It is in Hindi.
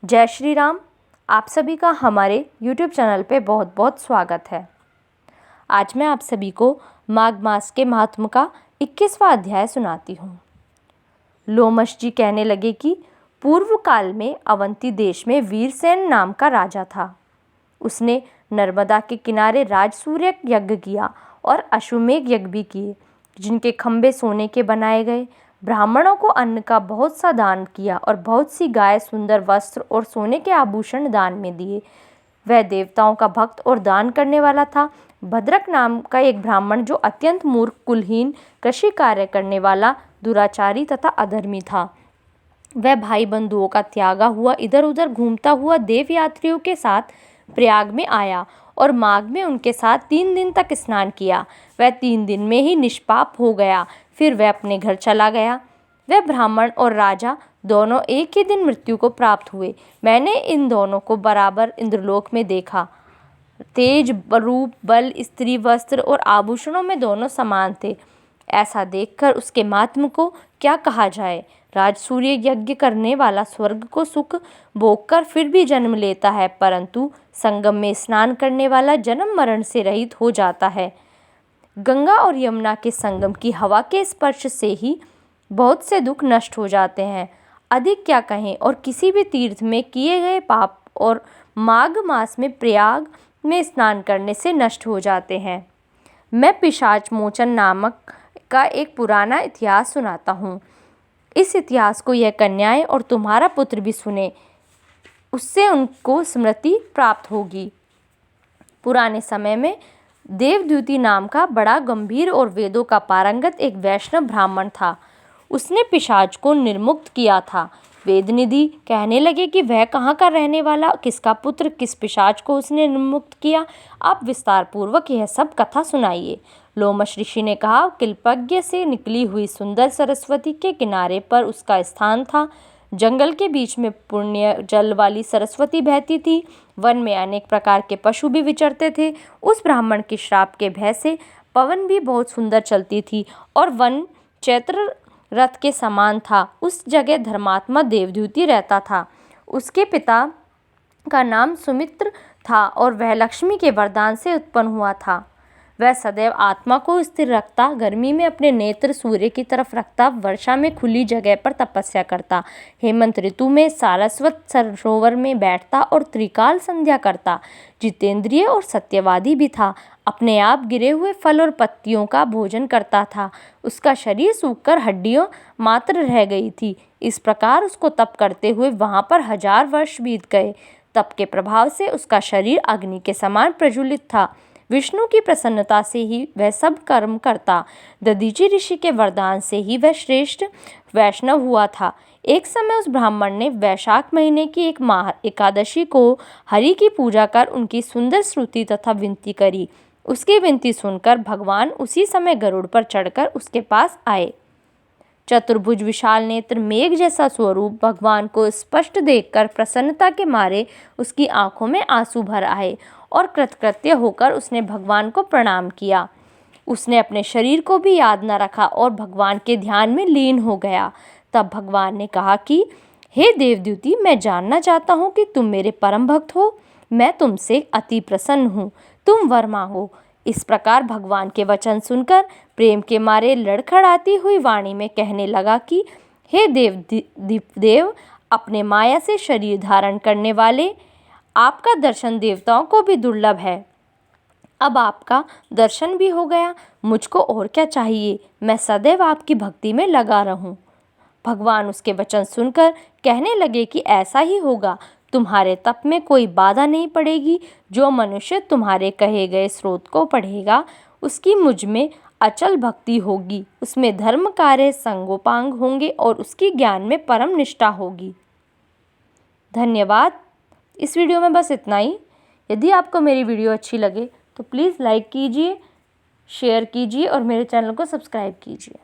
जय श्री राम। आप सभी का हमारे YouTube चैनल पे बहुत बहुत स्वागत है। आज मैं आप सभी को माघ मास के महात्म का 21वां अध्याय सुनाती हूँ। लोमश जी कहने लगे कि पूर्व काल में अवंती देश में वीरसेन नाम का राजा था। उसने नर्मदा के किनारे राजसूय यज्ञ किया और अश्वमेघ यज्ञ भी किए, जिनके खंभे सोने के बनाए गए। ब्राह्मणों को अन्न का बहुत सा दान किया और बहुत सी गाय, सुंदर वस्त्र और सोने के आभूषण दान में दिए। वह देवताओं का भक्त और दान करने वाला था। भद्रक नाम का एक ब्राह्मण, जो अत्यंत मूर्ख, कुलहीन, कृषि कार्य करने वाला, दुराचारी तथा अधर्मी था, वह भाई बंधुओं का त्यागा हुआ इधर उधर घूमता हुआ देव यात्रियों के साथ प्रयाग में आया और माघ में उनके साथ 3 दिन तक स्नान किया। वह 3 दिन में ही निष्पाप हो गया। फिर वह अपने घर चला गया। वह ब्राह्मण और राजा दोनों एक ही दिन मृत्यु को प्राप्त हुए। मैंने इन दोनों को बराबर इंद्रलोक में देखा। तेज, रूप, बल, स्त्री, वस्त्र और आभूषणों में दोनों समान थे। ऐसा देखकर उसके महात्म को क्या कहा जाए। राजसूय यज्ञ करने वाला स्वर्ग को सुख भोगकर फिर भी जन्म लेता है, परंतु संगम में स्नान करने वाला जन्म मरण से रहित हो जाता है। गंगा और यमुना के संगम की हवा के स्पर्श से ही बहुत से दुख नष्ट हो जाते हैं। अधिक क्या कहें, और किसी भी तीर्थ में किए गए पाप और माघ मास में प्रयाग में स्नान करने से नष्ट हो जाते हैं। मैं पिशाच मोचन नामक का एक पुराना इतिहास सुनाता हूँ। इस इतिहास को यह कन्याएं और तुम्हारा पुत्र भी सुने, उससे उनको स्मृति प्राप्त होगी। पुराने समय में देवद्युति नाम का बड़ा गंभीर और वेदों का पारंगत एक वैष्णव ब्राह्मण था। उसने पिशाच को निर्मुक्त किया था। वेदनिधि कहने लगे कि वह कहाँ का रहने वाला, किसका पुत्र, किस पिशाच को उसने निर्मुक्त किया। आप विस्तार पूर्वक यह सब कथा सुनाइए। लोमश ऋषि ने कहा, किल्पज्ञ से निकली हुई सुंदर सरस्वती के किनारे पर उसका स्थान था। जंगल के बीच में पुण्य जल वाली सरस्वती बहती थी। वन में अनेक प्रकार के पशु भी विचरते थे। उस ब्राह्मण के श्राप के भय से पवन भी बहुत सुंदर चलती थी और वन चैत्र रथ के समान था। उस जगह धर्मात्मा देवद्युति रहता था। उसके पिता का नाम सुमित्र था और वह लक्ष्मी के वरदान से उत्पन्न हुआ था। वह सदैव आत्मा को स्थिर रखता, गर्मी में अपने नेत्र सूर्य की तरफ रखता, वर्षा में खुली जगह पर तपस्या करता, हेमंत ऋतु में सारस्वत सरोवर में बैठता और त्रिकाल संध्या करता। जितेंद्रिय और सत्यवादी भी था। अपने आप गिरे हुए फल और पत्तियों का भोजन करता था। उसका शरीर सूखकर हड्डियों मात्र रह गई थी। इस प्रकार उसको तप करते हुए वहाँ पर 1000 वर्ष बीत गए। तप के प्रभाव से उसका शरीर अग्नि के समान प्रज्वलित था। विष्णु की प्रसन्नता से ही वह सब कर्म करता। दधीचि ऋषि के वरदान से ही वह श्रेष्ठ वैष्णव हुआ था। एक समय उस ब्राह्मण ने वैशाख महीने की एक एकादशी को हरि की पूजा कर उनकी सुंदर स्तुति तथा विनती करी। उसकी विनती सुनकर भगवान उसी समय गरुड़ पर चढ़कर उसके पास आए। चतुर्भुज, विशाल नेत्र, मेघ जैसा स्वरूप भगवान को स्पष्ट देखकर प्रसन्नता के मारे उसकी आंखों में आंसू भर आए और कृतकृत्य होकर उसने भगवान को प्रणाम किया। उसने अपने शरीर को भी याद न रखा और भगवान के ध्यान में लीन हो गया। तब भगवान ने कहा कि हे देवद्युति, मैं जानना चाहता हूँ कि तुम मेरे परम भक्त हो। मैं तुमसे अति प्रसन्न हूँ, तुम वर मांगो। इस प्रकार भगवान के वचन सुनकर प्रेम के मारे लड़खड़ाती हुई वाणी में कहने लगा कि हे देव, अपने माया से शरीर धारण करने वाले, आपका दर्शन देवताओं को भी दुर्लभ है। अब आपका दर्शन भी हो गया, मुझको और क्या चाहिए। मैं सदैव आपकी भक्ति में लगा रहूं। भगवान उसके वचन सुनकर कहने लगे कि ऐसा ही होगा। तुम्हारे तप में कोई बाधा नहीं पड़ेगी। जो मनुष्य तुम्हारे कहे गए स्रोत को पढ़ेगा, उसकी मुझ में अचल भक्ति होगी, उसमें धर्म कार्य संगोपांग होंगे और उसकी ज्ञान में परम निष्ठा होगी। धन्यवाद। इस वीडियो में बस इतना ही। यदि आपको मेरी वीडियो अच्छी लगे तो प्लीज़ लाइक कीजिए, शेयर कीजिए और मेरे चैनल को सब्सक्राइब कीजिए।